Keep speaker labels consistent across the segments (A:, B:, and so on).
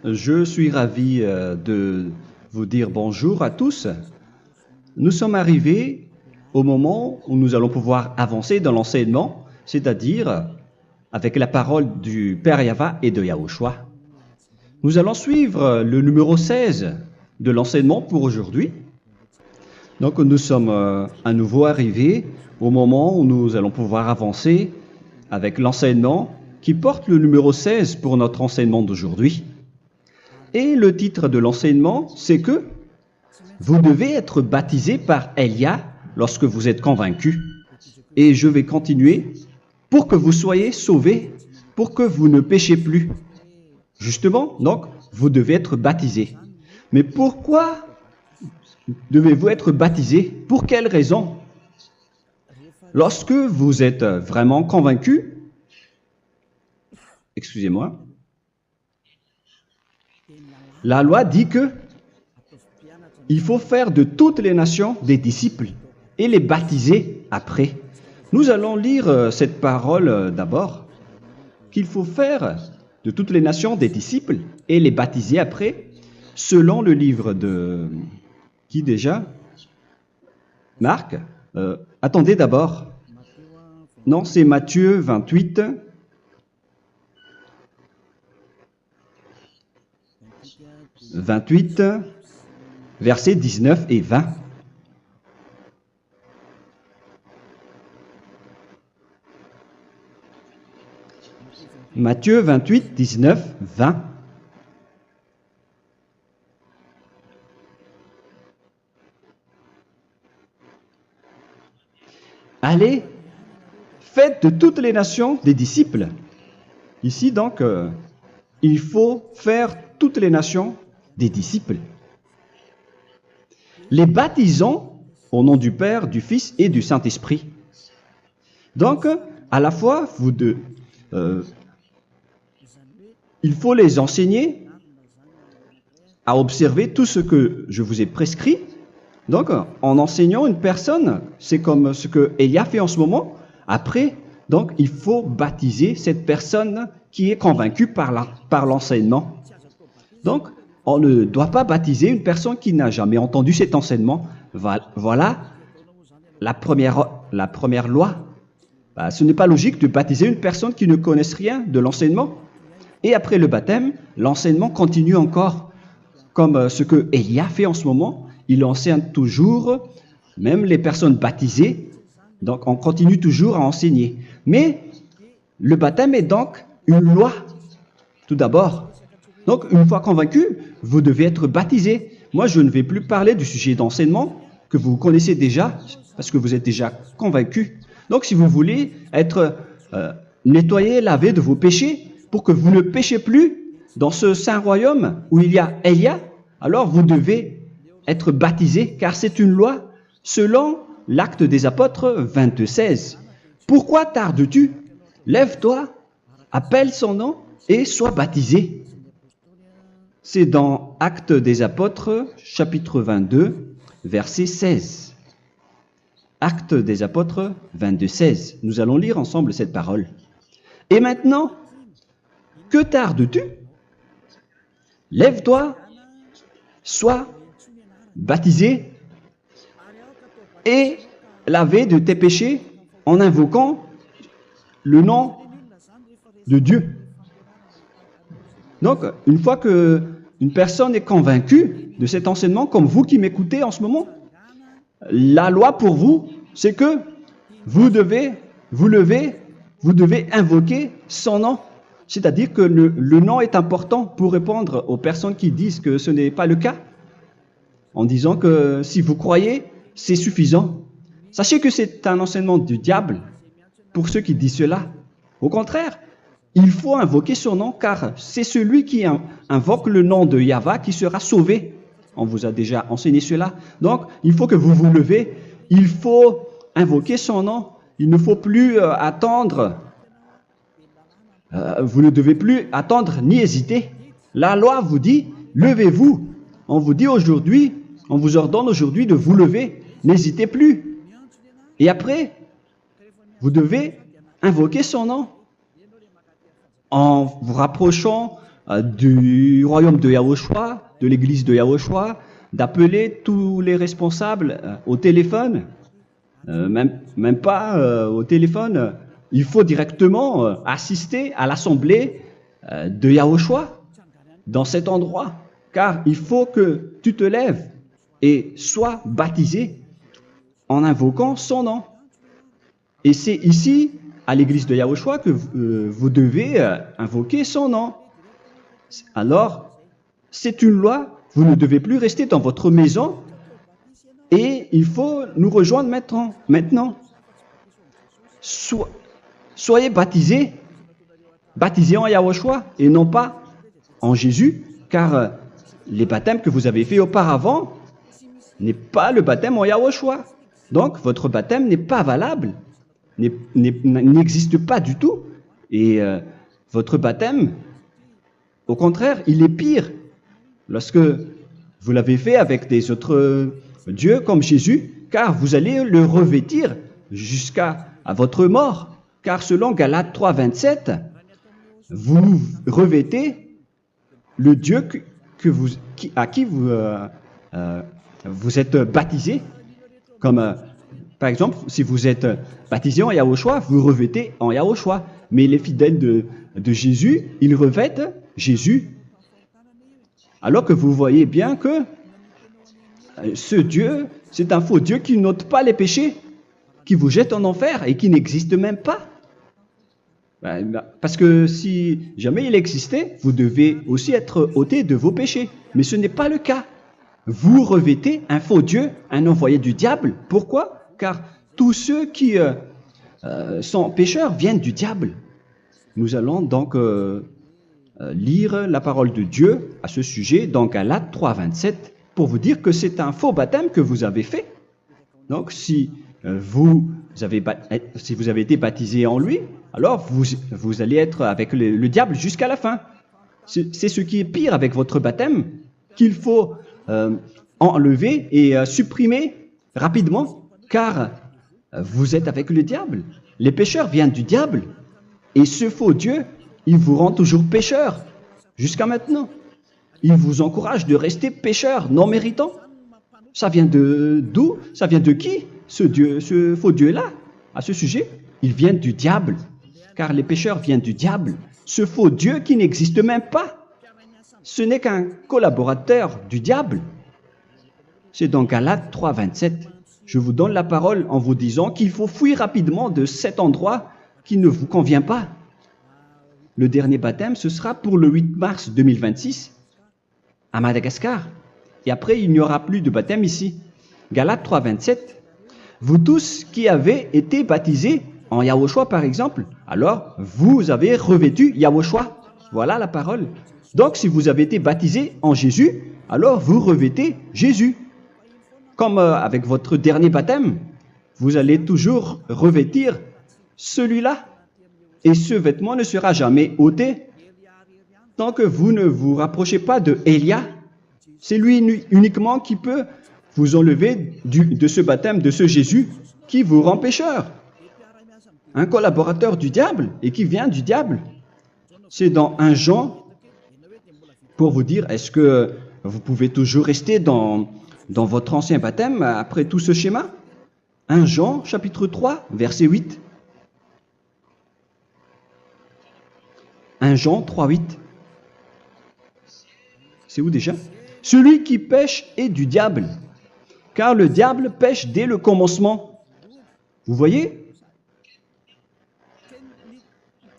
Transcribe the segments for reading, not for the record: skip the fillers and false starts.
A: Je suis ravi de vous dire bonjour à tous. Nous sommes arrivés au moment où nous allons pouvoir avancer dans l'enseignement, c'est-à-dire avec la parole du Père Yava et de Yahushua. Nous allons suivre le numéro 16 de l'enseignement pour aujourd'hui. Donc nous sommes à nouveau arrivés au moment où nous allons pouvoir avancer avec l'enseignement qui porte le numéro 16 pour notre enseignement d'aujourd'hui. Et le titre de l'enseignement, c'est que vous devez être baptisé par Elia lorsque vous êtes convaincu. Et je vais continuer pour que vous soyez sauvés, pour que vous ne péchez plus. Justement, donc, vous devez être baptisé. Mais pourquoi devez-vous être baptisé? Pour quelle raison? Lorsque vous êtes vraiment convaincu, excusez-moi, la loi dit que il faut faire de toutes les nations des disciples et les baptiser après. Nous allons lire cette parole d'abord, qu'il faut faire de toutes les nations des disciples et les baptiser après, selon le livre de... Qui déjà? Marc. Attendez d'abord. Non, c'est Matthieu 28. Versets 19 et 20. Matthieu 28, 19, 20. Allez, faites de toutes les nations des disciples. Ici, donc, il faut faire toutes les nations des disciples. Les baptisons au nom du Père, du Fils et du Saint-Esprit. Donc, à la fois, il faut les enseigner à observer tout ce que je vous ai prescrit. Donc, en enseignant une personne, c'est comme ce que Elia fait en ce moment. Après, donc, il faut baptiser cette personne qui est convaincue par l'enseignement. Donc, on ne doit pas baptiser une personne qui n'a jamais entendu cet enseignement. Voilà la première loi. Ce n'est pas logique de baptiser une personne qui ne connaisse rien de l'enseignement. Et après le baptême, l'enseignement continue encore, comme ce que Elia fait en ce moment. Il enseigne toujours, même les personnes baptisées. Donc, on continue toujours à enseigner. Mais le baptême est donc une loi, tout d'abord. Donc, une fois convaincu, vous devez être baptisé. Moi, je ne vais plus parler du sujet d'enseignement que vous connaissez déjà, parce que vous êtes déjà convaincu. Donc, si vous voulez être nettoyé, lavé de vos péchés, pour que vous ne péchez plus dans ce saint royaume où il y a Elia, alors vous devez être baptisé, car c'est une loi selon l'Acte des Apôtres 22:16. Pourquoi tardes-tu? Lève-toi, appelle son nom et sois baptisé. C'est dans Actes des Apôtres, chapitre 22, verset 16. Actes des Apôtres 22:16. Nous allons lire ensemble cette parole. Et maintenant, que tardes-tu? Lève-toi, sois baptisé et lavé de tes péchés en invoquant le nom de Dieu. Donc, une fois qu'une personne est convaincue de cet enseignement, comme vous qui m'écoutez en ce moment, la loi pour vous, c'est que vous devez invoquer son nom. C'est-à-dire que le nom est important pour répondre aux personnes qui disent que ce n'est pas le cas, en disant que si vous croyez, c'est suffisant. Sachez que c'est un enseignement du diable pour ceux qui disent cela. Au contraire, il faut invoquer son nom, car c'est celui qui invoque le nom de Yahva qui sera sauvé. On vous a déjà enseigné cela. Donc, il faut que vous vous levez, il faut invoquer son nom. Il ne faut plus attendre. Vous ne devez plus attendre ni hésiter. La loi vous dit, levez-vous. On vous dit aujourd'hui, on vous ordonne aujourd'hui de vous lever. N'hésitez plus. Et après, vous devez invoquer son nom en vous rapprochant du royaume de Yahushua, de l'église de Yahushua, d'appeler tous les responsables au téléphone, même pas au téléphone. Il faut directement assister à l'assemblée de Yahushua dans cet endroit, car il faut que tu te lèves et sois baptisé en invoquant son nom. Et c'est ici, à l'église de Yahushua, que vous devez invoquer son nom. Alors, c'est une loi, vous ne devez plus rester dans votre maison et il faut nous rejoindre maintenant. Soyez baptisés en Yahushua et non pas en Jésus, car les baptêmes que vous avez faits auparavant n'est pas le baptême en Yahushua. Donc, votre baptême n'est pas valable, n'existe pas du tout. Et votre baptême, au contraire, il est pire. Lorsque vous l'avez fait avec des autres dieux comme Jésus, car vous allez le revêtir jusqu'à votre mort. Car selon Galates 3, 27, vous revêtez le Dieu à qui vous êtes baptisé. Comme par exemple, si vous êtes baptisé en Yahushua, vous revêtez en Yahushua. Mais les fidèles de Jésus, ils revêtent Jésus. Alors que vous voyez bien que ce Dieu, c'est un faux Dieu qui n'ôte pas les péchés, qui vous jette en enfer et qui n'existe même pas. Parce que si jamais il existait, vous devez aussi être ôté de vos péchés. Mais ce n'est pas le cas. Vous revêtez un faux Dieu, un envoyé du diable. Pourquoi? Car tous ceux qui sont pécheurs viennent du diable. Nous allons donc lire la parole de Dieu à ce sujet dans Galates 3, 27 pour vous dire que c'est un faux baptême que vous avez fait. Donc si vous avez été baptisé en lui, alors vous allez être avec le diable jusqu'à la fin. C'est ce qui est pire avec votre baptême qu'il faut enlever et supprimer rapidement, car vous êtes avec le diable. Les pécheurs viennent du diable et ce faux Dieu, il vous rend toujours pécheur jusqu'à maintenant. Il vous encourage de rester pécheur non méritant. Ça vient d'où? Ça vient de qui? Ce faux Dieu-là, à ce sujet, il vient du diable, car les pécheurs viennent du diable. Ce faux Dieu qui n'existe même pas, ce n'est qu'un collaborateur du diable. C'est dans Galates 3, 27. Je vous donne la parole en vous disant qu'il faut fuir rapidement de cet endroit qui ne vous convient pas. Le dernier baptême, ce sera pour le 8 mars 2026 à Madagascar. Et après, il n'y aura plus de baptême ici. Galates 3, 27. Vous tous qui avez été baptisés en Yahushua, par exemple, alors vous avez revêtu Yahushua. Voilà la parole. Donc, si vous avez été baptisés en Jésus, alors vous revêtez Jésus. Comme avec votre dernier baptême, vous allez toujours revêtir celui-là. Et ce vêtement ne sera jamais ôté tant que vous ne vous rapprochez pas de Élia. C'est lui uniquement qui peut vous enlever de ce baptême, de ce Jésus qui vous rend pécheur. Un collaborateur du diable et qui vient du diable. C'est dans 1 Jean, pour vous dire, est-ce que vous pouvez toujours rester dans votre ancien baptême après tout ce schéma? 1 Jean, chapitre 3, verset 8. 1 Jean 3, 8. C'est où déjà? Celui qui pêche est du diable, car le diable pêche dès le commencement. Vous voyez?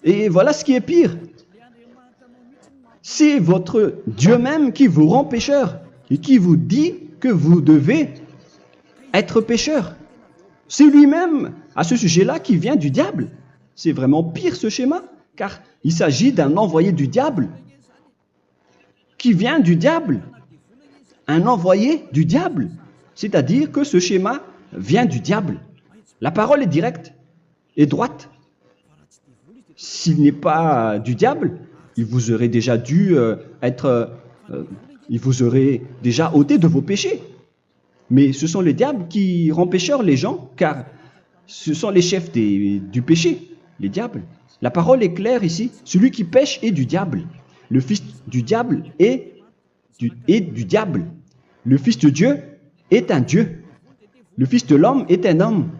A: Et voilà ce qui est pire. C'est votre Dieu même qui vous rend pécheur et qui vous dit que vous devez être pécheur. C'est lui-même, à ce sujet-là, qui vient du diable. C'est vraiment pire ce schéma, car il s'agit d'un envoyé du diable qui vient du diable. Un envoyé du diable. C'est-à-dire que ce schéma vient du diable. La parole est directe et droite. S'il n'est pas du diable, il vous aurait déjà dû il vous aurait déjà ôté de vos péchés. Mais ce sont les diables qui rendent pécheurs les gens, car ce sont les chefs du péché, les diables. La parole est claire ici. Celui qui pêche est du diable. le fils du diable est du diable. Le fils de Dieu est un Dieu. Le fils de l'homme est un homme.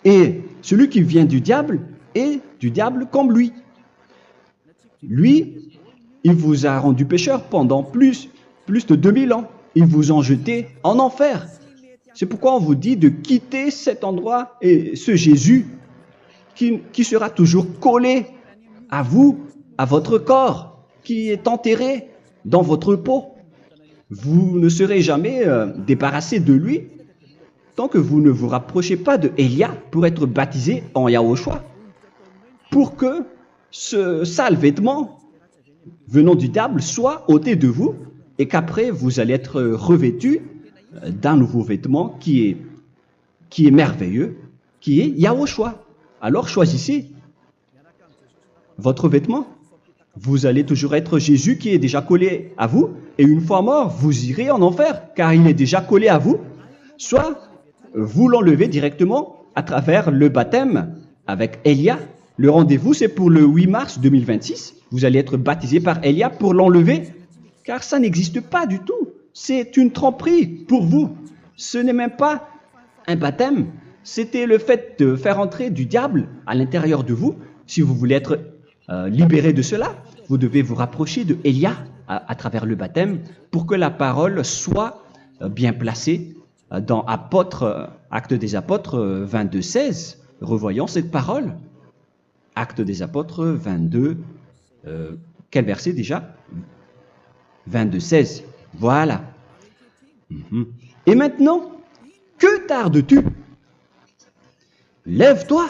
A: Et celui qui vient du diable est du diable comme lui. Lui, il vous a rendu pécheur pendant plus de 2000 ans. Il vous a jeté en enfer. C'est pourquoi on vous dit de quitter cet endroit et ce Jésus qui sera toujours collé à vous, à votre corps, qui est enterré dans votre peau. Vous ne serez jamais débarrassé de lui tant que vous ne vous rapprochez pas de Élia pour être baptisé en Yahushua, pour que ce sale vêtement venant du diable soit ôté de vous et qu'après vous allez être revêtu d'un nouveau vêtement qui est merveilleux, qui est Yahushua. Alors choisissez votre vêtement. Vous allez toujours être Jésus qui est déjà collé à vous, et une fois mort, vous irez en enfer, car il est déjà collé à vous. Soit vous l'enlevez directement à travers le baptême avec Élia. Le rendez-vous, c'est pour le 8 mars 2026. Vous allez être baptisé par Élia pour l'enlever, car ça n'existe pas du tout. C'est une tromperie pour vous. Ce n'est même pas un baptême. C'était le fait de faire entrer du diable à l'intérieur de vous. Si vous voulez être libéré de cela, vous devez vous rapprocher de Élia à travers le baptême pour que la parole soit bien placée dans Actes des Apôtres 22:16. Revoyons cette parole. Actes des Apôtres 22, quel verset déjà? 22:16. Voilà. Et maintenant, que tardes-tu? Lève-toi.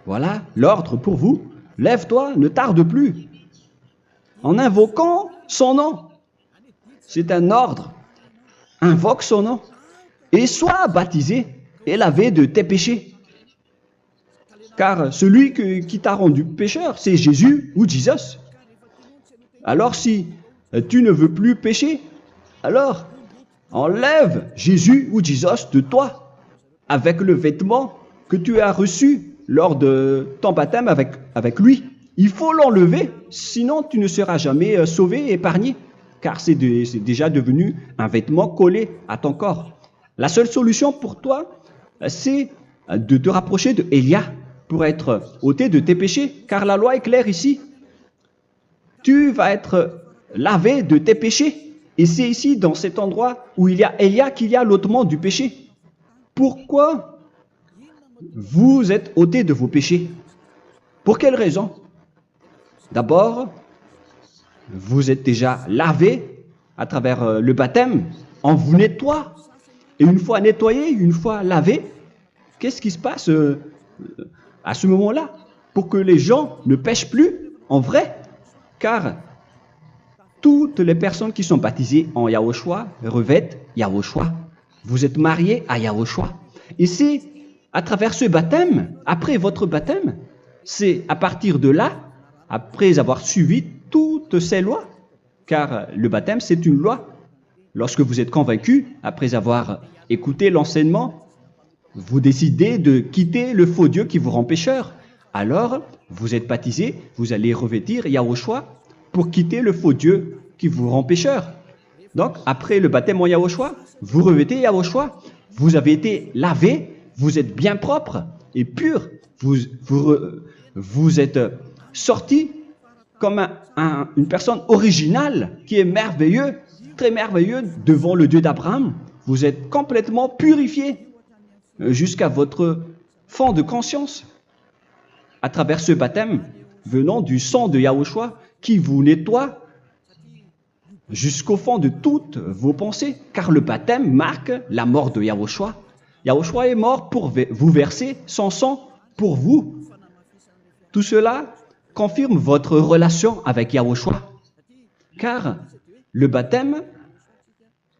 A: Voilà l'ordre pour vous. Lève-toi, ne tarde plus. En invoquant son nom. C'est un ordre. Invoque son nom. Et sois baptisé et lavé de tes péchés. Car celui qui t'a rendu pécheur, c'est Jésus ou Jesus. Alors si tu ne veux plus pécher, alors enlève Jésus ou Jesus de toi avec le vêtement que tu as reçu lors de ton baptême avec lui. Il faut l'enlever, sinon tu ne seras jamais sauvé, épargné, car c'est déjà devenu un vêtement collé à ton corps. La seule solution pour toi, c'est de te rapprocher de Élia pour être ôté de tes péchés, car la loi est claire ici. Tu vas être lavé de tes péchés, et c'est ici, dans cet endroit où il y a Élia, qu'il y a l'ôtement du péché. Pourquoi vous êtes ôté de vos péchés? Pour quelle raison? D'abord, vous êtes déjà lavé à travers le baptême. On vous nettoie. Et une fois nettoyé, une fois lavé, qu'est-ce qui se passe à ce moment-là? Pour que les gens ne pêchent plus en vrai. Car toutes les personnes qui sont baptisées en Yahushua revêtent Yahushua. Vous êtes mariés à Yahushua. Et c'est à travers ce baptême, après votre baptême, c'est à partir de là, après avoir suivi toutes ces lois, car le baptême c'est une loi. Lorsque vous êtes convaincu, après avoir écouté l'enseignement, vous décidez de quitter le faux Dieu qui vous rend pécheur. Alors, vous êtes baptisé, vous allez revêtir Yahushua pour quitter le faux Dieu qui vous rend pécheur. Donc, après le baptême en Yahushua, vous revêtez Yahushua. Vous avez été lavé, vous êtes bien propre et pur. Vous êtes sorti comme une personne originale qui est merveilleux, très merveilleux devant le Dieu d'Abraham. Vous êtes complètement purifié jusqu'à votre fond de conscience à travers ce baptême venant du sang de Yahushua qui vous nettoie jusqu'au fond de toutes vos pensées, car le baptême marque la mort de Yahushua. Yahushua est mort pour vous verser son sang pour vous. Tout cela confirme votre relation avec Yahushua, car le baptême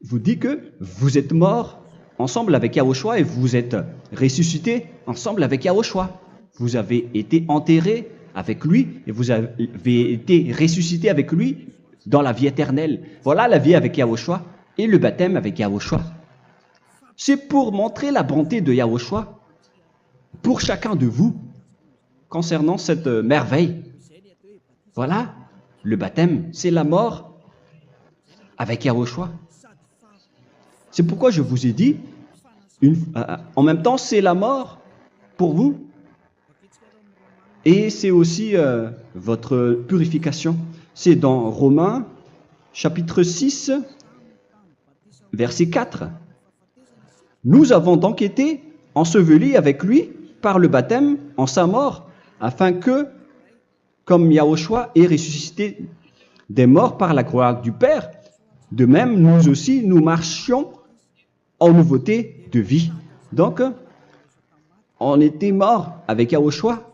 A: vous dit que vous êtes mort ensemble avec Yahushua et vous êtes ressuscité ensemble avec Yahushua. Vous avez été enterré avec lui et vous avez été ressuscité avec lui dans la vie éternelle. Voilà la vie avec Yahushua et le baptême avec Yahushua. C'est pour montrer la bonté de Yahushua pour chacun de vous concernant cette merveille. Voilà le baptême, c'est la mort avec Yahushua. C'est pourquoi je vous ai dit, en même temps, c'est la mort pour vous et c'est aussi votre purification. C'est dans Romains, chapitre 6, verset 4. Nous avons donc été ensevelis avec lui par le baptême en sa mort, afin que, comme Yahushua est ressuscité des morts par la gloire du Père, de même, nous aussi, nous marchions en nouveauté de vie. Donc, on était morts avec Yahushua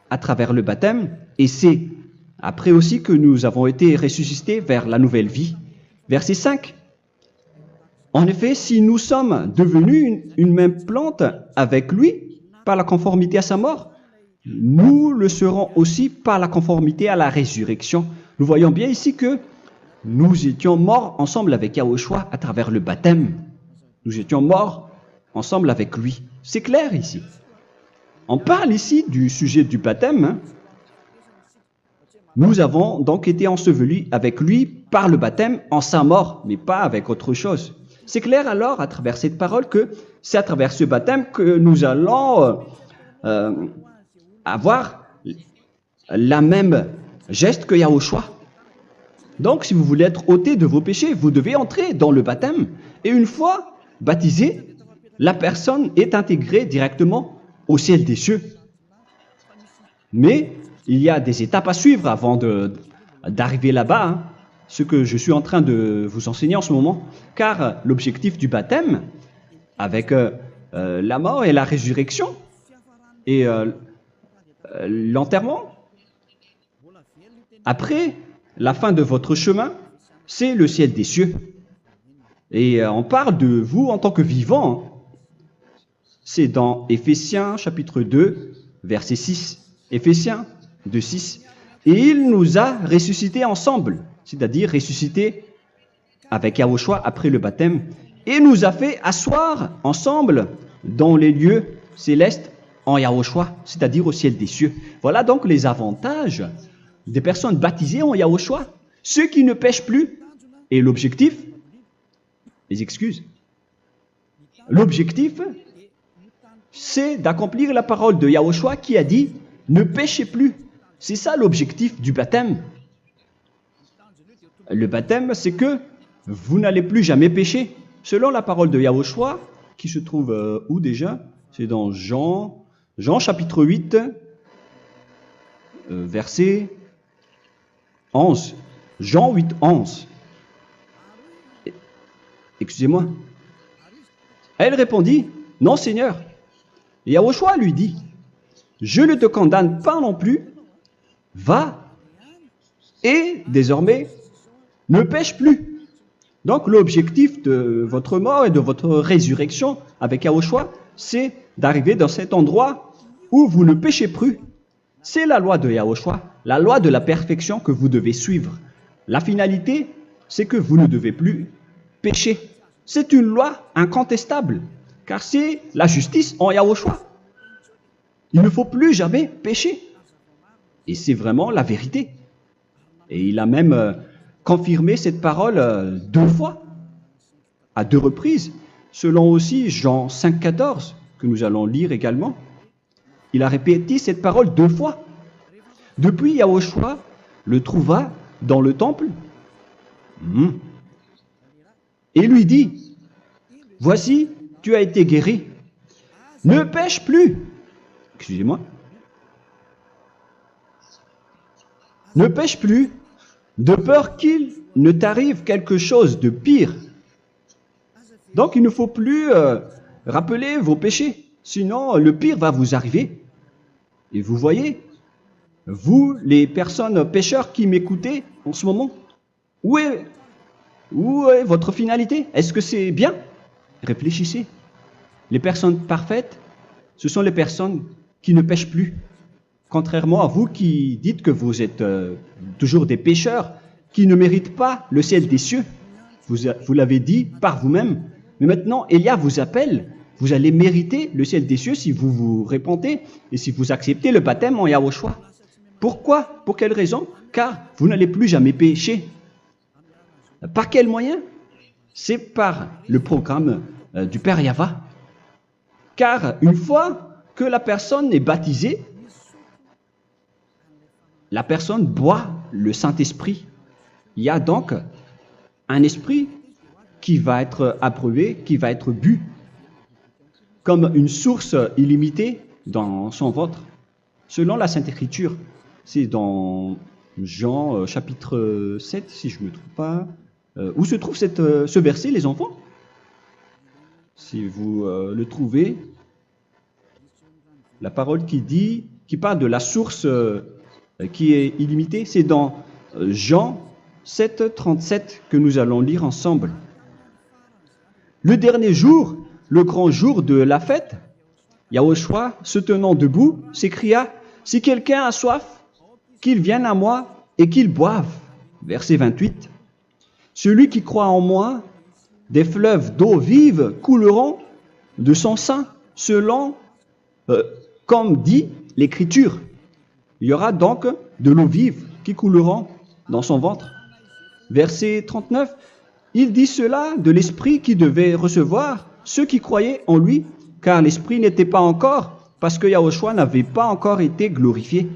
A: à travers le baptême, et c'est après aussi que nous avons été ressuscités vers la nouvelle vie. Verset 5. En effet, si nous sommes devenus une même plante avec lui par la conformité à sa mort, nous le serons aussi par la conformité à la résurrection. Nous voyons bien ici que nous étions morts ensemble avec Yahushua à travers le baptême. Nous étions morts ensemble avec lui. C'est clair ici. On parle ici du sujet du baptême. Nous avons donc été ensevelis avec lui par le baptême en sa mort, mais pas avec autre chose. C'est clair alors à travers cette parole que c'est à travers ce baptême que nous allons avoir la même geste que Yahushua. Donc si vous voulez être ôté de vos péchés, vous devez entrer dans le baptême. Et une fois baptisé, la personne est intégrée directement au ciel des cieux. Mais il y a des étapes à suivre avant d'arriver là-bas, hein, ce que je suis en train de vous enseigner en ce moment, car l'objectif du baptême, avec la mort et la résurrection, et l'enterrement, après la fin de votre chemin, c'est le ciel des cieux. Et on parle de vous en tant que vivant. C'est dans Éphésiens chapitre 2, verset 6. Éphésiens 2, 6. Et il nous a ressuscités ensemble, c'est-à-dire ressuscités avec Yahushua après le baptême, et nous a fait asseoir ensemble dans les lieux célestes en Yahushua, c'est-à-dire au ciel des cieux. Voilà donc les avantages des personnes baptisées en Yahushua, ceux qui ne pêchent plus. Et l'objectif, les excuses, l'objectif, c'est d'accomplir la parole de Yahushua qui a dit « Ne péchez plus ». C'est ça l'objectif du baptême. Le baptême, c'est que vous n'allez plus jamais pécher. Selon la parole de Yahushua, qui se trouve où déjà? C'est dans Jean chapitre 8, verset 11. Jean 8, 11. Excusez-moi. Elle répondit, « Non, Seigneur. » Et Yahushua lui dit, « Je ne te condamne pas non plus. Va et désormais ne pêche plus. » Donc l'objectif de votre mort et de votre résurrection avec Yahushua, c'est d'arriver dans cet endroit où vous ne péchez plus. C'est la loi de Yahushua, la loi de la perfection que vous devez suivre. La finalité, c'est que vous ne devez plus pécher. C'est une loi incontestable, car c'est la justice en Yahushua. Il ne faut plus jamais pécher. Et c'est vraiment la vérité. Et il a même confirmé cette parole 2 fois, à 2 reprises, selon aussi Jean 5, 14, que nous allons lire également. Il a répété cette parole 2 fois. Depuis, Yahushua le trouva dans le temple et lui dit, « Voici, tu as été guéri. Ne pêche plus. » Excusez-moi. Ne pêche plus, de peur qu'il ne t'arrive quelque chose de pire. Donc il ne faut plus rappeler vos péchés, sinon le pire va vous arriver. Et vous voyez, vous, les personnes pécheurs qui m'écoutez en ce moment, où est votre finalité? Est-ce que c'est bien? Réfléchissez. Les personnes parfaites, ce sont les personnes qui ne pêchent plus. Contrairement à vous qui dites que vous êtes toujours des pécheurs qui ne méritent pas le ciel des cieux. Vous l'avez dit par vous-même. Mais maintenant, Élia vous appelle. Vous allez mériter le ciel des cieux si vous vous repentez et si vous acceptez le baptême en Yahushua. Pourquoi? Pour quelle raison? Car vous n'allez plus jamais pécher. Par quel moyen? C'est par le programme du Père Yahva. Car une fois que la personne est baptisée, la personne boit le Saint-Esprit. Il y a donc un esprit qui va être approuvé, qui va être bu, comme une source illimitée dans son ventre, selon la Sainte Écriture. C'est dans Jean chapitre 7, si je ne me trompe pas. Où se trouve ce verset, les enfants? Si vous le trouvez, la parole qui parle de la source qui est illimitée, c'est dans Jean 7, 37 que nous allons lire ensemble. Le dernier jour, le grand jour de la fête, Yahushua, se tenant debout, s'écria, « Si quelqu'un a soif, qu'il vienne à moi et qu'il boive. » Verset 28. « Celui qui croit en moi, des fleuves d'eau vive couleront de son sein, selon, comme dit l'Écriture. » Il y aura donc de l'eau vive qui couleront dans son ventre. Verset 39. Il dit cela de l'Esprit qui devait recevoir ceux qui croyaient en lui, car l'Esprit n'était pas encore, parce que Yahushua n'avait pas encore été glorifié.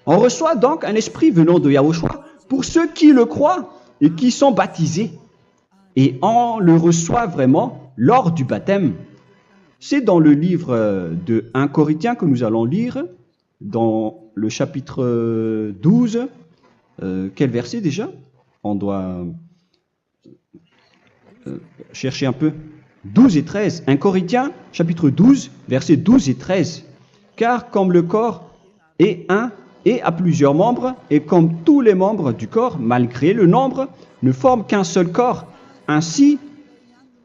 A: On reçoit donc un Esprit venant de Yahushua pour ceux qui le croient et qui sont baptisés. Et on le reçoit vraiment lors du baptême. C'est dans le livre de 1 Corinthiens que nous allons lire, dans le chapitre 12. Quel verset déjà? On doit chercher un peu. 12 et 13. 1 Corinthiens, chapitre 12, versets 12 et 13. Car comme le corps est un et a plusieurs membres, et comme tous les membres du corps, malgré le nombre, ne forment qu'un seul corps, ainsi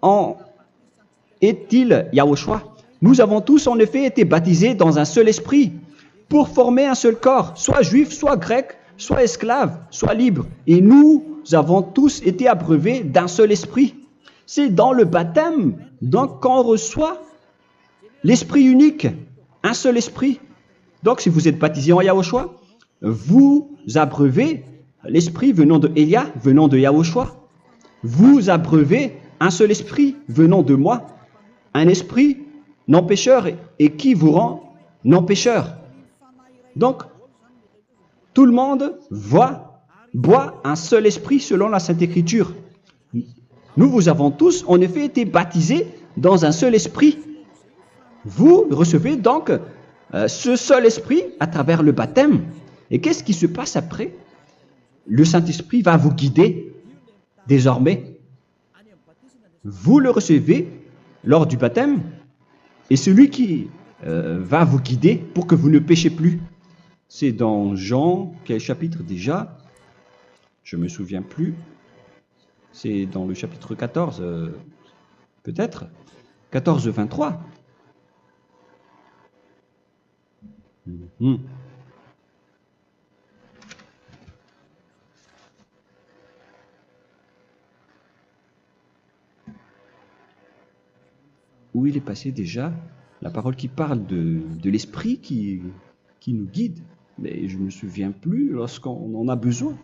A: en est-il Yahushua. Nous avons tous en effet été baptisés dans un seul esprit, pour former un seul corps, soit juif, soit grec, soit esclave, soit libre. Et nous avons tous été abreuvés d'un seul esprit. C'est dans le baptême, donc qu'on reçoit l'esprit unique, un seul esprit. Donc si vous êtes baptisé en Yahushua, vous abreuvez l'esprit venant de Elia, venant de Yahushua. Vous abreuvez un seul esprit venant de moi, un esprit non pécheur et qui vous rend non pécheur. Donc, tout le monde boit un seul esprit selon la Sainte Écriture. Nous avons tous en effet été baptisés dans un seul esprit. Vous recevez donc ce seul esprit à travers le baptême. Et qu'est-ce qui se passe après? Le Saint-Esprit va vous guider désormais. Vous le recevez lors du baptême et celui qui va vous guider pour que vous ne péchez plus. C'est dans Jean, quel chapitre déjà? Je ne me souviens plus. C'est dans le chapitre 14, peut-être. 14, 23. Où il est passé déjà? La parole qui parle de l'esprit qui nous guide. Mais je ne me souviens plus lorsqu'on en a besoin.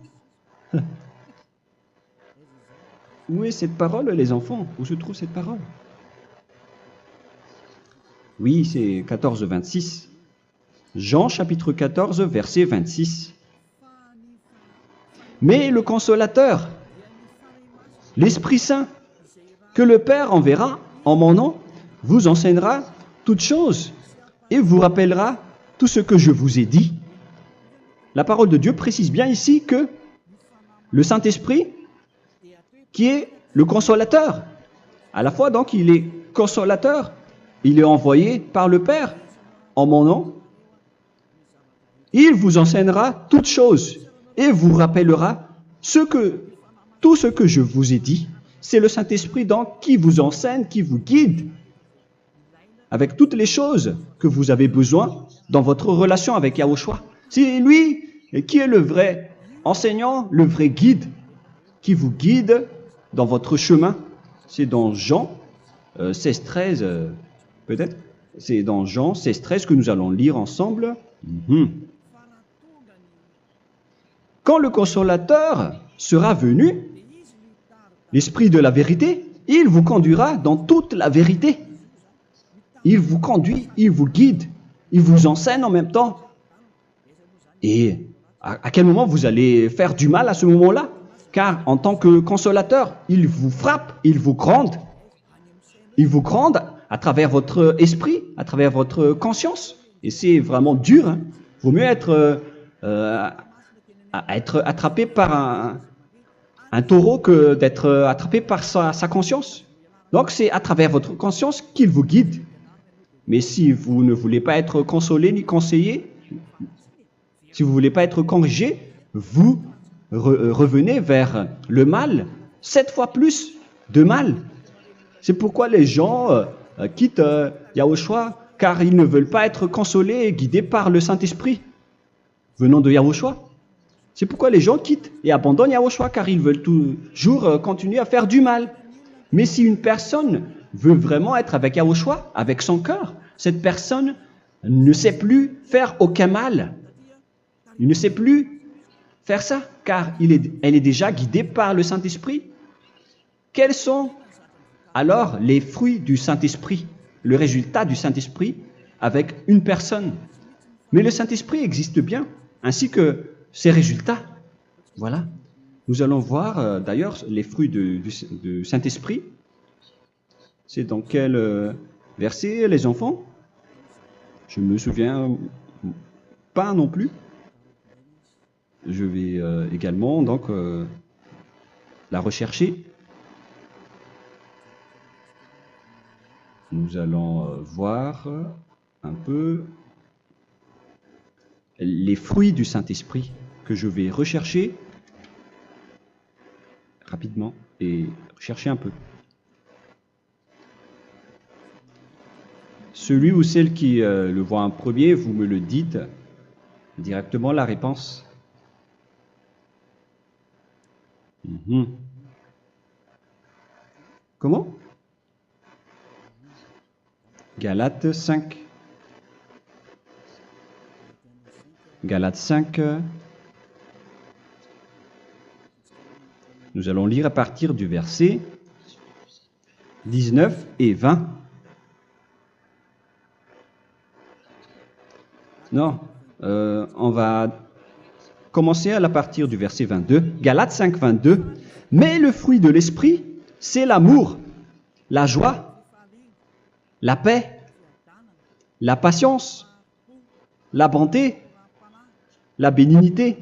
A: Où est cette parole, les enfants? Où se trouve cette parole? Oui, c'est 14, 26. Jean chapitre 14, verset 26. Mais le consolateur, l'Esprit Saint, que le Père enverra en mon nom, vous enseignera toutes choses et vous rappellera tout ce que je vous ai dit. La parole de Dieu précise bien ici que le Saint-Esprit, qui est le consolateur, à la fois donc il est consolateur, il est envoyé par le Père en mon nom, il vous enseignera toutes choses et vous rappellera tout ce que je vous ai dit. C'est le Saint-Esprit donc qui vous enseigne, qui vous guide avec toutes les choses que vous avez besoin dans votre relation avec Yahushua. C'est lui qui est le vrai enseignant, le vrai guide, qui vous guide dans votre chemin. C'est dans Jean 16, 13, peut-être. C'est dans Jean 16, 13 que nous allons lire ensemble. quand le consolateur sera venu, l'Esprit de la vérité, il vous conduira dans toute la vérité. Il vous conduit, il vous guide, il vous enseigne en même temps. Et à quel moment vous allez faire du mal à ce moment-là? Car en tant que consolateur, il vous frappe, il vous gronde. Il vous gronde à travers votre esprit, à travers votre conscience. Et c'est vraiment dur. Hein. Vaut mieux être attrapé par un taureau que d'être attrapé par sa conscience. Donc c'est à travers votre conscience qu'il vous guide. Mais si vous ne voulez pas être consolé ni conseillé, si vous ne voulez pas être corrigé, vous revenez vers le mal, 7 fois plus de mal. C'est pourquoi les gens quittent Yahushua, car ils ne veulent pas être consolés et guidés par le Saint-Esprit venant de Yahushua. C'est pourquoi les gens quittent et abandonnent Yahushua, car ils veulent toujours continuer à faire du mal. Mais si une personne veut vraiment être avec Yahushua, avec son cœur, cette personne ne sait plus faire aucun mal. Il ne sait plus faire ça, car elle est déjà guidée par le Saint-Esprit. Quels sont alors les fruits du Saint-Esprit, le résultat du Saint-Esprit avec une personne? Mais le Saint-Esprit existe bien, ainsi que ses résultats. Voilà. Nous allons voir d'ailleurs les fruits du Saint-Esprit. C'est dans quel verset, les enfants? Je ne me souviens pas non plus. Je vais également donc la rechercher. Nous allons voir un peu les fruits du Saint-Esprit que je vais rechercher rapidement et chercher un peu. Celui ou celle qui le voit en premier, vous me le dites directement la réponse. Comment? Galates 5. Galates 5. Nous allons lire à partir du verset 19 et 20. Non, on va commencer à partir du verset 22. Galates 5, 22. Mais le fruit de l'esprit, c'est l'amour, la joie, la paix, la patience, la bonté, la bénignité,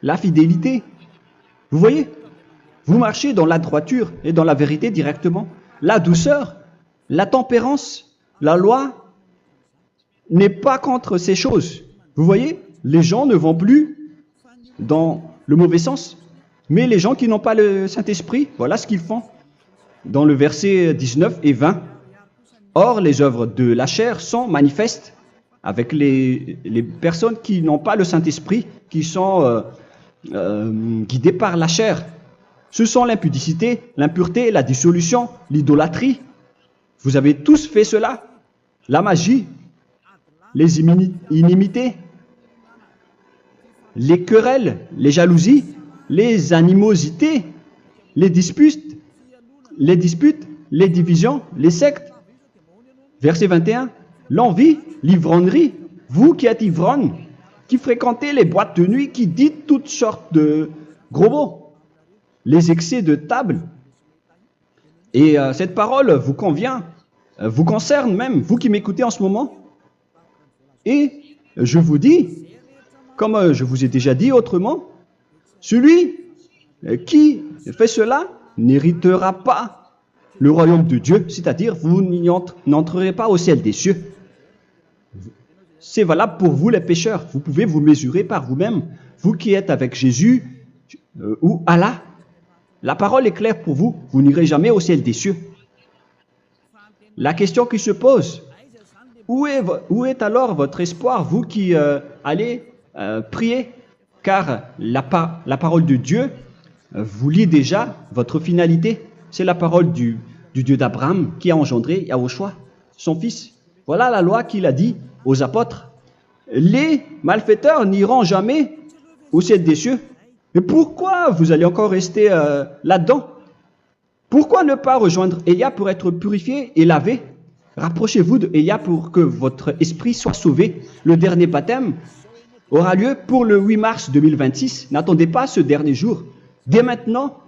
A: la fidélité. Vous voyez? Vous marchez dans la droiture et dans la vérité directement. La douceur, la tempérance, la loi n'est pas contre ces choses. Vous voyez? Les gens ne vont plus dans le mauvais sens. Mais les gens qui n'ont pas le Saint-Esprit, voilà ce qu'ils font. Dans le verset 19 et 20. Or, les œuvres de la chair sont manifestes avec les personnes qui n'ont pas le Saint-Esprit, qui sont guidées par la chair. Ce sont l'impudicité, l'impureté, la dissolution, l'idolâtrie. Vous avez tous fait cela. La magie, les inimités, les querelles, les jalousies, les animosités, les disputes, les divisions, les sectes. Verset 21, l'envie, l'ivrognerie, vous qui êtes ivrognes, qui fréquentez les boîtes de nuit, qui dites toutes sortes de gros mots, les excès de table. Et cette parole vous convient, vous concerne même, vous qui m'écoutez en ce moment. Et je vous dis, comme je vous ai déjà dit autrement, celui qui fait cela n'héritera pas le royaume de Dieu, c'est-à-dire vous n'entrerez pas au ciel des cieux. C'est valable pour vous les pécheurs. Vous pouvez vous mesurer par vous-même, vous qui êtes avec Jésus ou Allah. La parole est claire pour vous, vous n'irez jamais au ciel des cieux. La question qui se pose, où est alors votre espoir, vous qui allez prier? Car la parole de Dieu vous lit déjà votre finalité. C'est la parole du Dieu d'Abraham qui a engendré Yahushua, son fils. Voilà la loi qu'il a dit aux apôtres. Les malfaiteurs n'iront jamais au ciel des cieux. Mais pourquoi vous allez encore rester là-dedans? Pourquoi ne pas rejoindre Élia pour être purifié et lavé? Rapprochez-vous d'Élia pour que votre esprit soit sauvé. Le dernier baptême aura lieu pour le 8 mars 2026. N'attendez pas ce dernier jour. Dès maintenant,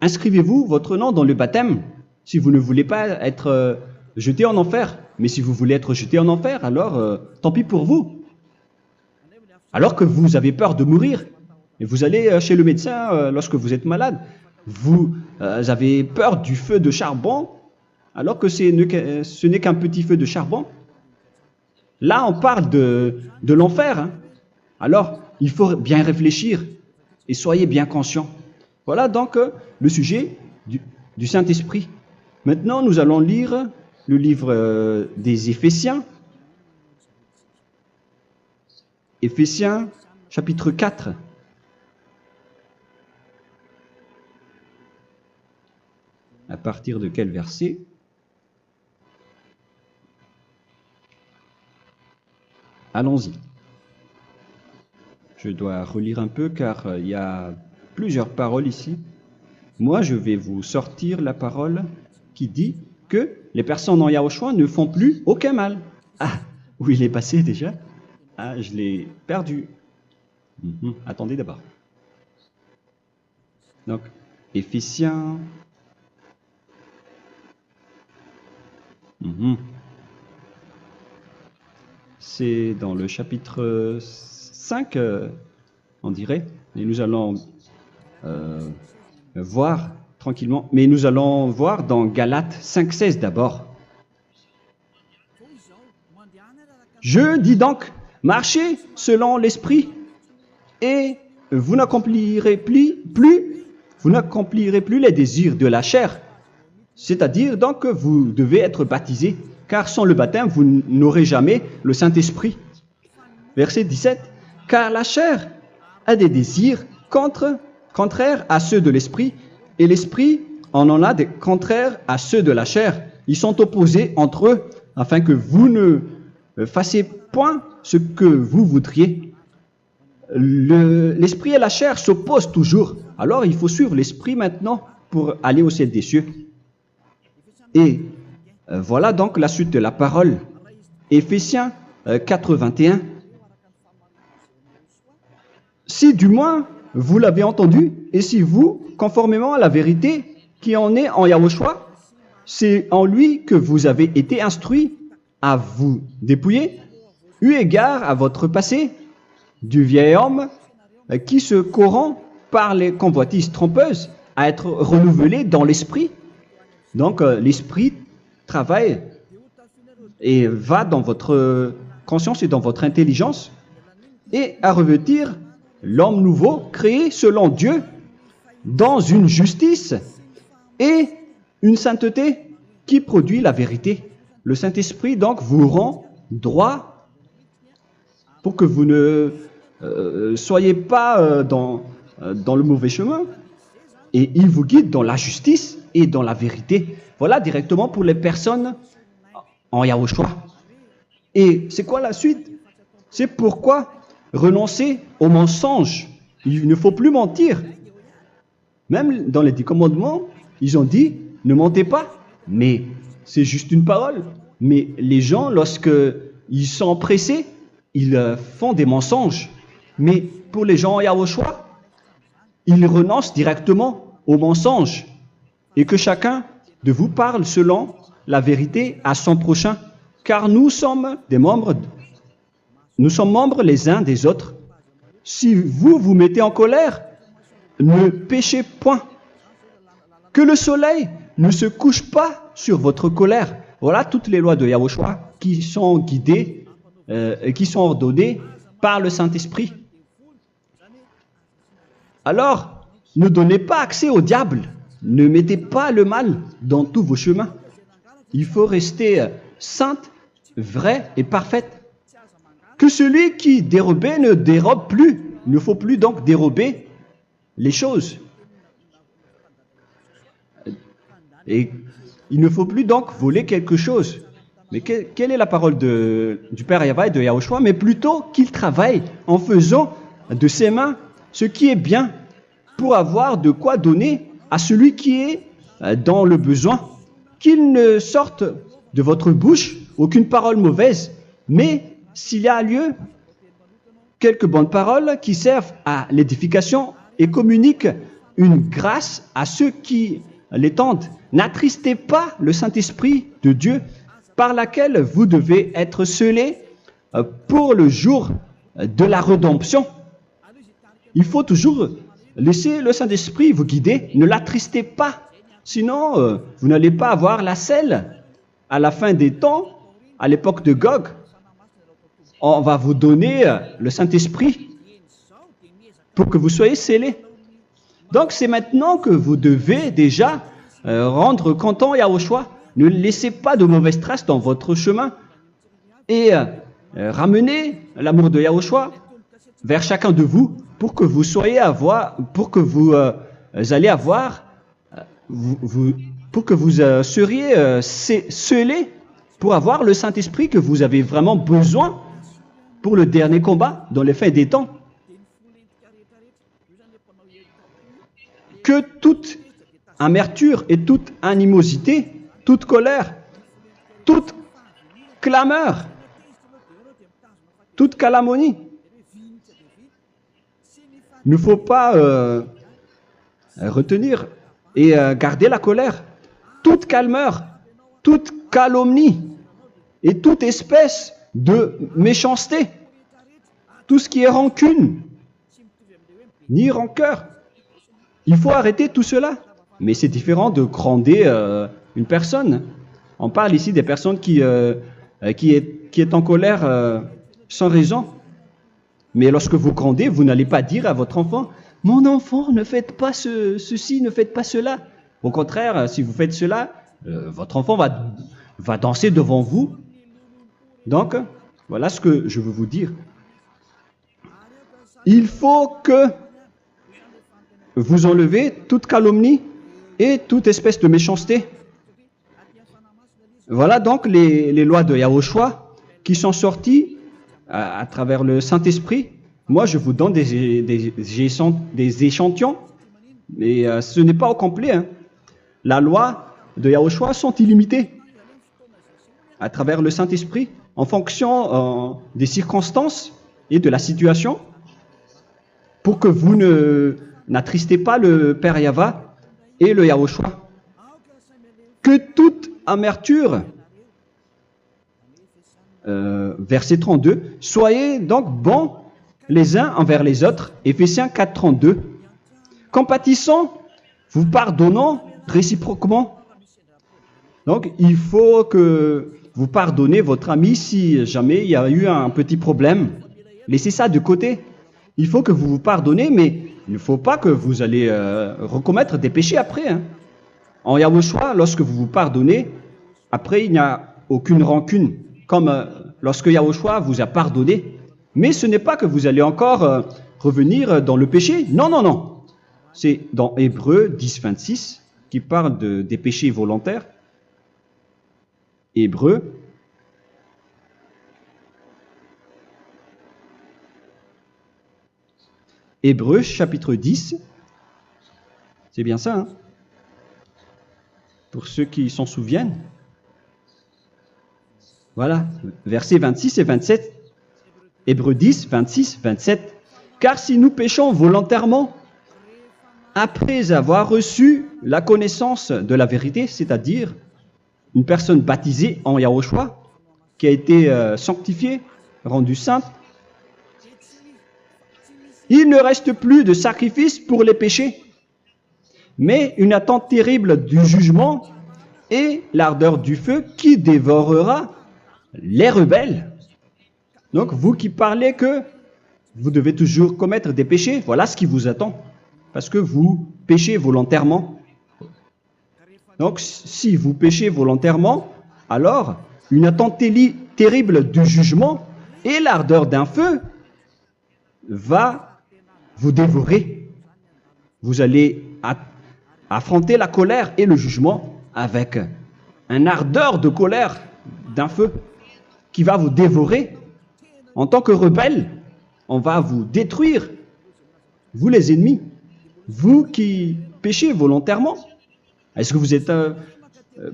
A: inscrivez-vous votre nom dans le baptême si vous ne voulez pas être jeté en enfer. Mais si vous voulez être jeté en enfer, alors tant pis pour vous. Alors que vous avez peur de mourir, et vous allez chez le médecin lorsque vous êtes malade, vous avez peur du feu de charbon, alors que ce n'est qu'un petit feu de charbon. Là, on parle de l'enfer. Hein. Alors, il faut bien réfléchir et soyez bien conscients. Voilà donc le sujet du Saint-Esprit. Maintenant, nous allons lire le livre des Éphésiens. Éphésiens, chapitre 4. À partir de quel verset? Allons-y. Je dois relire un peu car il y a plusieurs paroles ici. Moi, je vais vous sortir la parole qui dit que les personnes en Yahushua ne font plus aucun mal. Ah, où il est passé déjà? Ah, je l'ai perdu. Attendez d'abord. Donc, Éphésiens. C'est dans le chapitre 5, on dirait. Et nous allons voir tranquillement. Mais nous allons voir dans Galates 5,16 d'abord. Je dis donc, marchez selon l'esprit, et vous n'accomplirez plus les désirs de la chair. C'est-à-dire donc que vous devez être baptisé, car sans le baptême, vous n'aurez jamais le Saint-Esprit. Verset 17. Car la chair a des désirs contraires à ceux de l'esprit, et l'esprit en a des contraires à ceux de la chair. Ils sont opposés entre eux, afin que vous ne fassiez point ce que vous voudriez. L'esprit et la chair s'opposent toujours. Alors il faut suivre l'esprit maintenant pour aller au ciel des cieux. Et voilà donc la suite de la parole. Éphésiens 4:21. Si du moins vous l'avez entendu, et si vous, conformément à la vérité qui en est en Yahushua, c'est en lui que vous avez été instruits à vous dépouiller, eu égard à votre passé, du vieil homme qui se corrompt par les convoitises trompeuses, à être renouvelé dans l'esprit. Donc l'esprit travaille et va dans votre conscience et dans votre intelligence, et à revêtir l'homme nouveau créé selon Dieu dans une justice et une sainteté qui produit la vérité. Le Saint-Esprit donc vous rend droit pour que vous ne soyez pas dans le mauvais chemin, et il vous guide dans la justice et dans la vérité. Voilà directement pour les personnes en Yahushua. Et c'est quoi la suite? C'est pourquoi renoncer au mensonge. Il ne faut plus mentir. Même dans les 10 commandements, ils ont dit ne mentez pas. Mais c'est juste une parole. Mais les gens, lorsque ils sont pressés, ils font des mensonges. Mais pour les gens en Yahushua, ils renoncent directement au mensonge. Et que chacun de vous parle selon la vérité à son prochain. Car nous sommes membres les uns des autres. Si vous vous mettez en colère, ne péchez point. Que le soleil ne se couche pas sur votre colère. Voilà toutes les lois de Yahushua qui sont guidées et qui sont ordonnées par le Saint-Esprit. Alors, ne donnez pas accès au diable. Ne mettez pas le mal dans tous vos chemins. Il faut rester sainte, vraie et parfaite. Que celui qui dérobait ne dérobe plus. Il ne faut plus donc dérober les choses. Et il ne faut plus donc voler quelque chose. Mais quelle est la parole du Père Yahweh et de Yahushua? Mais plutôt qu'il travaille en faisant de ses mains ce qui est bien pour avoir de quoi donner à celui qui est dans le besoin. Qu'il ne sorte de votre bouche aucune parole mauvaise, mais s'il y a lieu, quelques bonnes paroles qui servent à l'édification et communiquent une grâce à ceux qui l'étendent. N'attristez pas le Saint-Esprit de Dieu par laquelle vous devez être scellés pour le jour de la rédemption. Il faut toujours laisser le Saint-Esprit vous guider. Ne l'attristez pas, sinon vous n'allez pas avoir la selle. À la fin des temps, à l'époque de Gog, on va vous donner le Saint-Esprit pour que vous soyez scellés. Donc c'est maintenant que vous devez déjà rendre content Yahushua. Ne laissez pas de mauvaises traces dans votre chemin et ramenez l'amour de Yahushua vers chacun de vous pour que vous soyez pour que vous seriez scellés pour avoir le Saint-Esprit que vous avez vraiment besoin pour le dernier combat dans les fins des temps. Que toute amertume et toute animosité, toute colère, toute clameur, toute calomnie, il ne faut pas retenir et garder la colère. Toute calmeur, toute calomnie et toute espèce de méchanceté, tout ce qui est rancune, ni rancœur. Il faut arrêter tout cela. Mais c'est différent de gronder une personne. On parle ici des personnes qui est en colère sans raison. Mais lorsque vous grondez, vous n'allez pas dire à votre enfant « Mon enfant, ne faites pas ceci, ne faites pas cela ». Au contraire, si vous faites cela, votre enfant va danser devant vous. Donc, voilà ce que je veux vous dire. Il faut que vous enlevez toute calomnie et toute espèce de méchanceté. Voilà donc les lois de Yahushua qui sont sorties à travers le Saint-Esprit. Moi, je vous donne des échantillons, mais ce n'est pas au complet. Hein. La loi de Yahushua sont illimitées à travers le Saint-Esprit en fonction des circonstances et de la situation pour que vous n'attristez pas le Père Yahva et le Yahushua. Que toute amertume, verset 32, soyez donc bons les uns envers les autres, Éphésiens 4, 32, compatissant, vous pardonnant réciproquement. Donc, il faut que vous pardonnez votre ami si jamais il y a eu un petit problème. Laissez ça de côté. Il faut que vous vous pardonnez, mais il ne faut pas que vous allez recommettre des péchés après. Hein. En Yahushua, lorsque vous vous pardonnez, après il n'y a aucune rancune, comme lorsque Yahushua vous a pardonné. Mais ce n'est pas que vous allez encore revenir dans le péché. Non, non, non. C'est dans Hébreux 10, 26 qui parle des péchés volontaires. Hébreux. Hébreux chapitre 10. C'est bien ça, hein? Pour ceux qui s'en souviennent. Voilà, versets 26 et 27. Hébreux 10, 26, 27. Car si nous péchons volontairement, après avoir reçu la connaissance de la vérité, c'est-à-dire une personne baptisée en Yahushua, qui a été sanctifiée, rendue sainte, il ne reste plus de sacrifice pour les péchés, mais une attente terrible du jugement et l'ardeur du feu qui dévorera les rebelles. Donc, vous qui parlez que vous devez toujours commettre des péchés, voilà ce qui vous attend, parce que vous péchez volontairement. Donc, si vous péchez volontairement, alors une attente terrible du jugement et l'ardeur d'un feu va vous dévorer. Vous allez affronter la colère et le jugement avec une ardeur de colère d'un feu qui va vous dévorer. En tant que rebelle, on va vous détruire vous les ennemis, vous qui péchez volontairement. Est-ce que vous n'êtes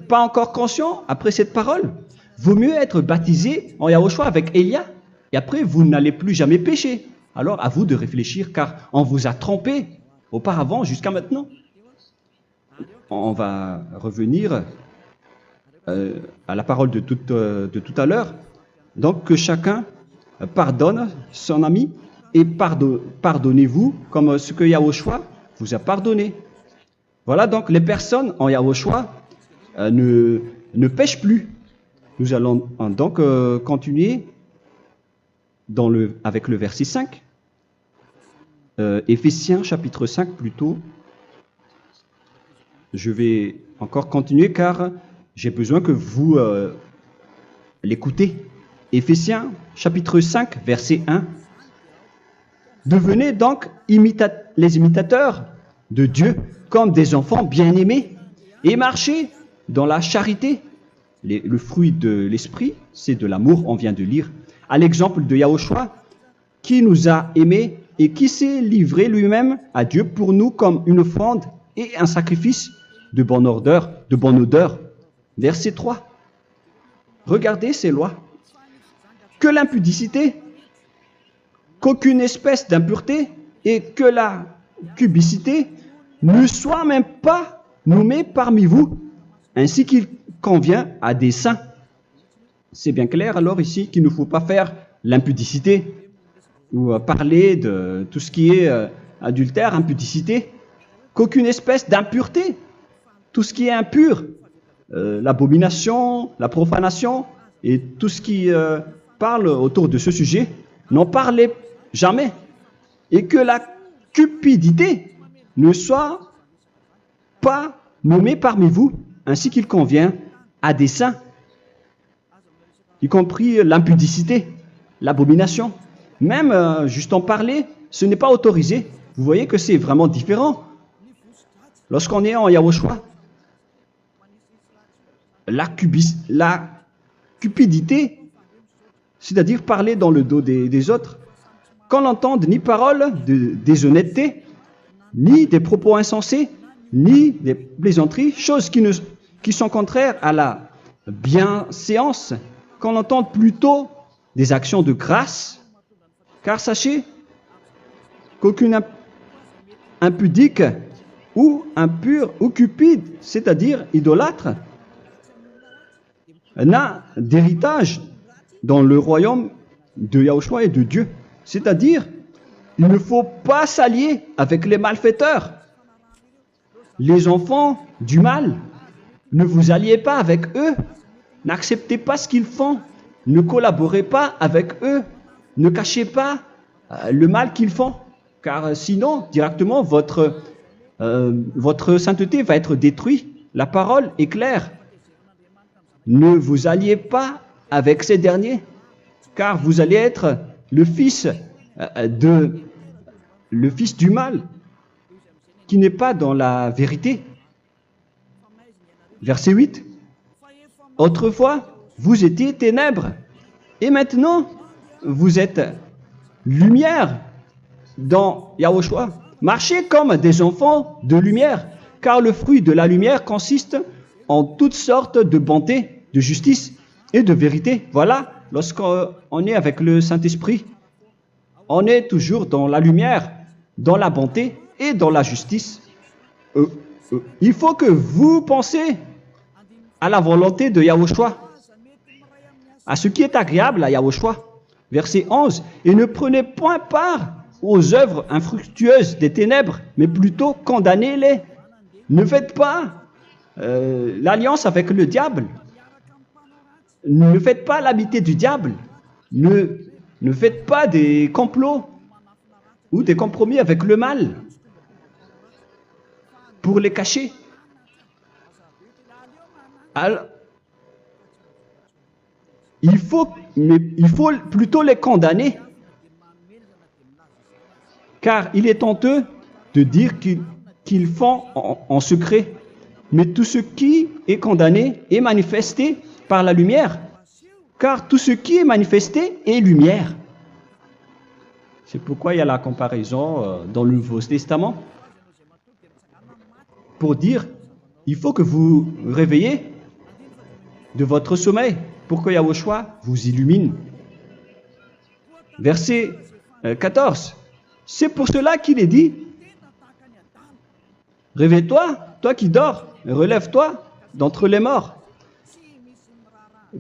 A: pas encore conscient après cette parole? Vaut mieux être baptisé en Yahushua avec Elia, et après vous n'allez plus jamais pécher. Alors à vous de réfléchir, car on vous a trompé auparavant jusqu'à maintenant. On va revenir à la parole de tout à l'heure. Donc que chacun pardonne son ami et pardonnez-vous comme ce que Yahushua vous a pardonné. Voilà donc les personnes en Yahushua ne pêchent plus. Nous allons donc continuer avec le verset 5. Éphésiens chapitre 5 plutôt. Je vais encore continuer car j'ai besoin que vous l'écoutez. Éphésiens chapitre 5 verset 1. Devenez donc les imitateurs de Dieu comme des enfants bien-aimés et marchez dans la charité. Le fruit de l'esprit, c'est de l'amour, on vient de lire, à l'exemple de Yahushua qui nous a aimés et qui s'est livré lui-même à Dieu pour nous comme une offrande et un sacrifice de bonne odeur. Verset 3. Regardez ces lois. Que l'impudicité, qu'aucune espèce d'impureté et que la cubicité ne soit même pas nommée parmi vous, ainsi qu'il convient à des saints. C'est bien clair alors ici qu'il ne faut pas faire l'impudicité ou parler de tout ce qui est adultère, impudicité, qu'aucune espèce d'impureté, tout ce qui est impur, l'abomination, la profanation et tout ce qui parle autour de ce sujet, n'en parlez jamais. Et que la cupidité ne soit pas nommée parmi vous, ainsi qu'il convient à des saints, y compris l'impudicité, l'abomination. Même juste en parler, ce n'est pas autorisé. Vous voyez que c'est vraiment différent. Lorsqu'on est en Yahushua, la cupidité, c'est-à-dire parler dans le dos des autres, qu'on n'entende ni parole de déshonnêteté, ni des propos insensés, ni des plaisanteries, choses qui sont contraires à la bienséance, qu'on entende plutôt des actions de grâce, car sachez qu'aucune impudique ou impure ou cupide, c'est-à-dire idolâtre, n'a d'héritage dans le royaume de Yahushua et de Dieu. C'est-à-dire, il ne faut pas s'allier avec les malfaiteurs. Les enfants du mal, ne vous alliez pas avec eux. N'acceptez pas ce qu'ils font. Ne collaborez pas avec eux. Ne cachez pas le mal qu'ils font. Car sinon, directement, votre sainteté va être détruite. La parole est claire. Ne vous alliez pas avec ces derniers, car vous allez être le fils du mal, qui n'est pas dans la vérité. Verset 8. Autrefois, vous étiez ténèbres, et maintenant, vous êtes lumière dans Yahushua. Marchez comme des enfants de lumière, car le fruit de la lumière consiste en toutes sortes de bonté, de justice et de vérité. Voilà, lorsqu'on est avec le Saint-Esprit, on est toujours dans la lumière, dans la bonté et dans la justice. Il faut que vous pensiez à la volonté de Yahushua, à ce qui est agréable à Yahushua. Verset 11. Et ne prenez point part aux œuvres infructueuses des ténèbres, mais plutôt condamnez-les. Ne faites pas l'alliance avec le diable. Ne faites pas l'amitié du diable. Ne faites pas des complots ou des compromis avec le mal pour les cacher. Alors, il faut plutôt les condamner, car il est honteux de dire qu'ils font en secret. Mais tout ce qui est condamné est manifesté par la lumière, car tout ce qui est manifesté est lumière. C'est pourquoi il y a la comparaison dans le Nouveau Testament pour dire, il faut que vous réveillez de votre sommeil pour que Yahushua vous illumine. Verset 14. C'est pour cela qu'il est dit, réveille-toi, toi qui dors, relève-toi d'entre les morts.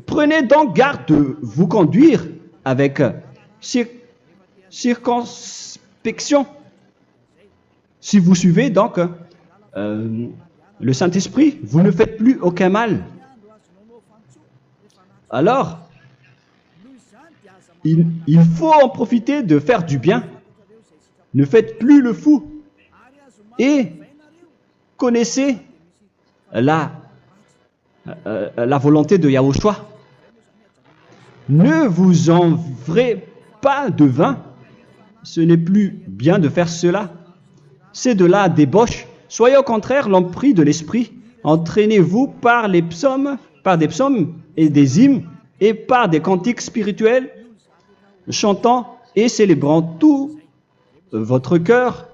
A: Prenez donc garde de vous conduire avec circonspection. Si vous suivez donc le Saint-Esprit, vous ne faites plus aucun mal. Alors, il faut en profiter de faire du bien. Ne faites plus le fou. Et connaissez la volonté de Yahushua. Ne vous envrez pas de vin. Ce n'est plus bien de faire cela. C'est de la débauche. Soyez au contraire l'empris de l'esprit. Entraînez-vous par des psaumes et des hymnes et par des cantiques spirituels, chantant et célébrant tout votre cœur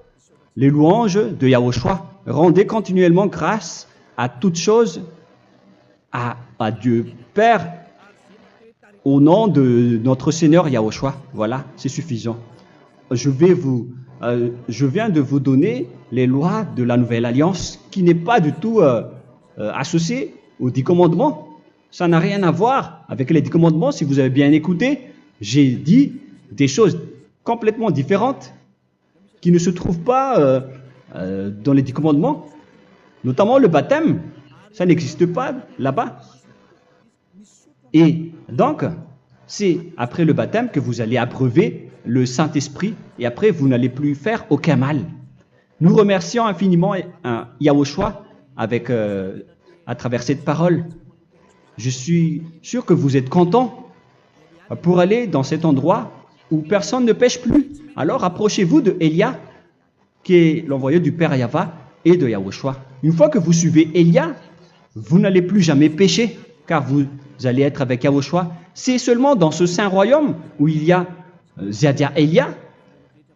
A: les louanges de Yahushua. Rendez continuellement grâce à toutes choses à Dieu Père au nom de notre Seigneur Yahushua. Voilà, c'est suffisant. Je viens de vous donner les lois de la Nouvelle Alliance qui n'est pas du tout associée aux 10 commandements. Ça n'a rien à voir avec les 10 commandements. Si vous avez bien écouté, j'ai dit des choses complètement différentes qui ne se trouvent pas dans les 10 commandements. Notamment le baptême, ça n'existe pas là-bas. Et donc, c'est après le baptême que vous allez abreuver le Saint-Esprit et après vous n'allez plus faire aucun mal. Nous remercions infiniment Yahushua à travers cette parole. Je suis sûr que vous êtes contents pour aller dans cet endroit où personne ne pêche plus. Alors approchez-vous de Élia, qui est l'envoyé du Père Yahva et de Yahushua. Une fois que vous suivez Élia, vous n'allez plus jamais pécher, car vous allez être avec Yahushua. C'est seulement dans ce saint royaume où il y a Ziadia Elia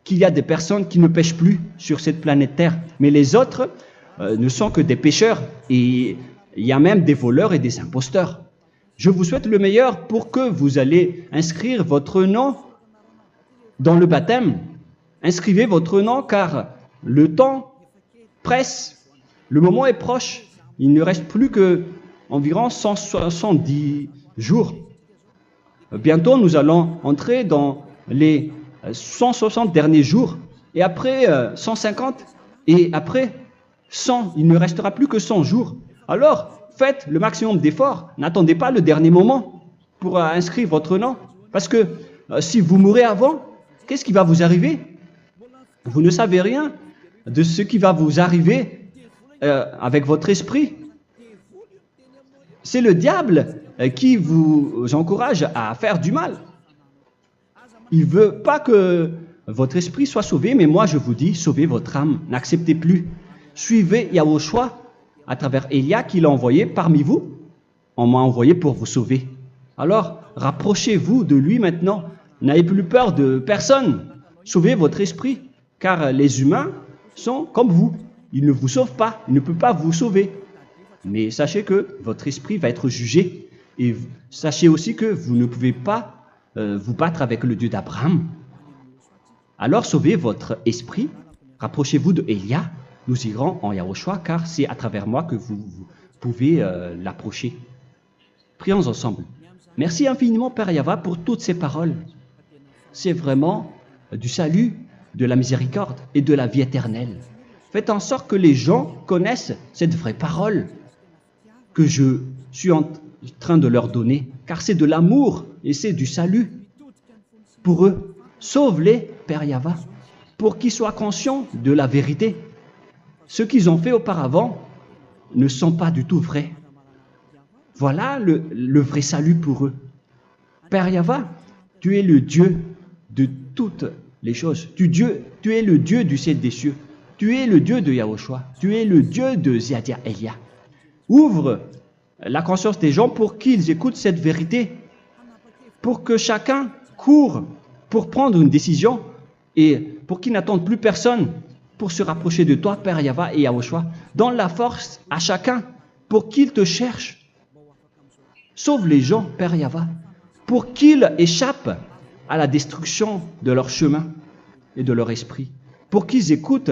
A: qu'il y a des personnes qui ne pêchent plus sur cette planète Terre. Mais les autres ne sont que des pécheurs et il y a même des voleurs et des imposteurs. Je vous souhaite le meilleur pour que vous allez inscrire votre nom dans le baptême. Inscrivez votre nom car le temps presse, le moment est proche. Il ne reste plus que environ 170 jours. Bientôt, nous allons entrer dans les 160 derniers jours, et après 150, et après 100. Il ne restera plus que 100 jours. Alors, faites le maximum d'efforts. N'attendez pas le dernier moment pour inscrire votre nom. Parce que si vous mourrez avant, qu'est-ce qui va vous arriver? Vous ne savez rien de ce qui va vous arriver avec votre esprit. C'est le diable qui vous encourage à faire du mal. Il ne veut pas que votre esprit soit sauvé, mais moi je vous dis, sauvez votre âme, n'acceptez plus. Suivez Yahushua à travers Élia qu'il a envoyé parmi vous. On m'a envoyé pour vous sauver. Alors, rapprochez-vous de lui maintenant. N'ayez plus peur de personne. Sauvez votre esprit, car les humains sont comme vous. Ils ne vous sauvent pas, ils ne peuvent pas vous sauver. Mais sachez que votre esprit va être jugé. Et sachez aussi que vous ne pouvez pas vous battre avec le Dieu d'Abraham. Alors sauvez votre esprit, rapprochez-vous de Élia, nous irons en Yahushua, car c'est à travers moi que vous pouvez l'approcher. Prions ensemble. Merci infiniment, Père Yahva, pour toutes ces paroles. C'est vraiment du salut, de la miséricorde et de la vie éternelle. Faites en sorte que les gens connaissent cette vraie parole que je suis en train de leur donner, car c'est de l'amour et c'est du salut pour eux. Sauve-les, Père Yahva, pour qu'ils soient conscients de la vérité. Ce qu'ils ont fait auparavant ne sont pas du tout vrais. Voilà le vrai salut pour eux. Père Yahva, tu es le Dieu de toutes les choses. Tu es le Dieu du ciel des cieux. Tu es le Dieu de Yahushua. Tu es le Dieu de Ziadia Elia. Ouvre la conscience des gens pour qu'ils écoutent cette vérité, pour que chacun court pour prendre une décision et pour qu'ils n'attendent plus personne pour se rapprocher de toi, Père Yahweh et Yahushua. Donne la force à chacun pour qu'ils te cherchent. Sauve les gens, Père Yahweh, pour qu'ils échappent à la destruction de leur chemin et de leur esprit, pour qu'ils écoutent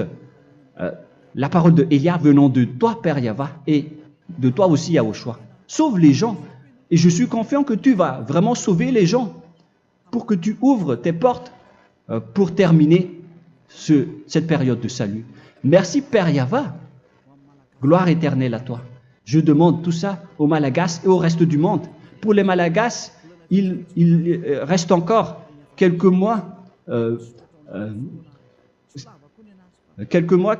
A: la parole de Élia venant de toi, Père Yahweh, et de toi aussi, Yahushua. Sauve les gens, et je suis confiant que tu vas vraiment sauver les gens pour que tu ouvres tes portes pour terminer cette période de salut. Merci, Père Yahweh. Gloire éternelle à toi. Je demande tout ça aux Malagasy et au reste du monde. Pour les Malagasy, il reste encore quelques mois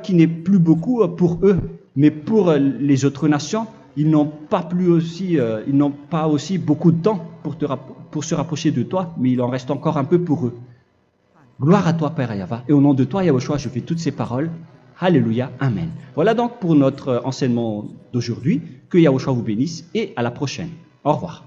A: qui n'est plus beaucoup pour eux, mais pour les autres nations, ils n'ont pas aussi beaucoup de temps pour se rapprocher de toi, mais il en reste encore un peu pour eux. Gloire à toi, Père Yahweh, et au nom de toi, Yahushua, je fais toutes ces paroles. Alléluia, Amen. Voilà donc pour notre enseignement d'aujourd'hui. Que Yahushua vous bénisse et à la prochaine. Au revoir.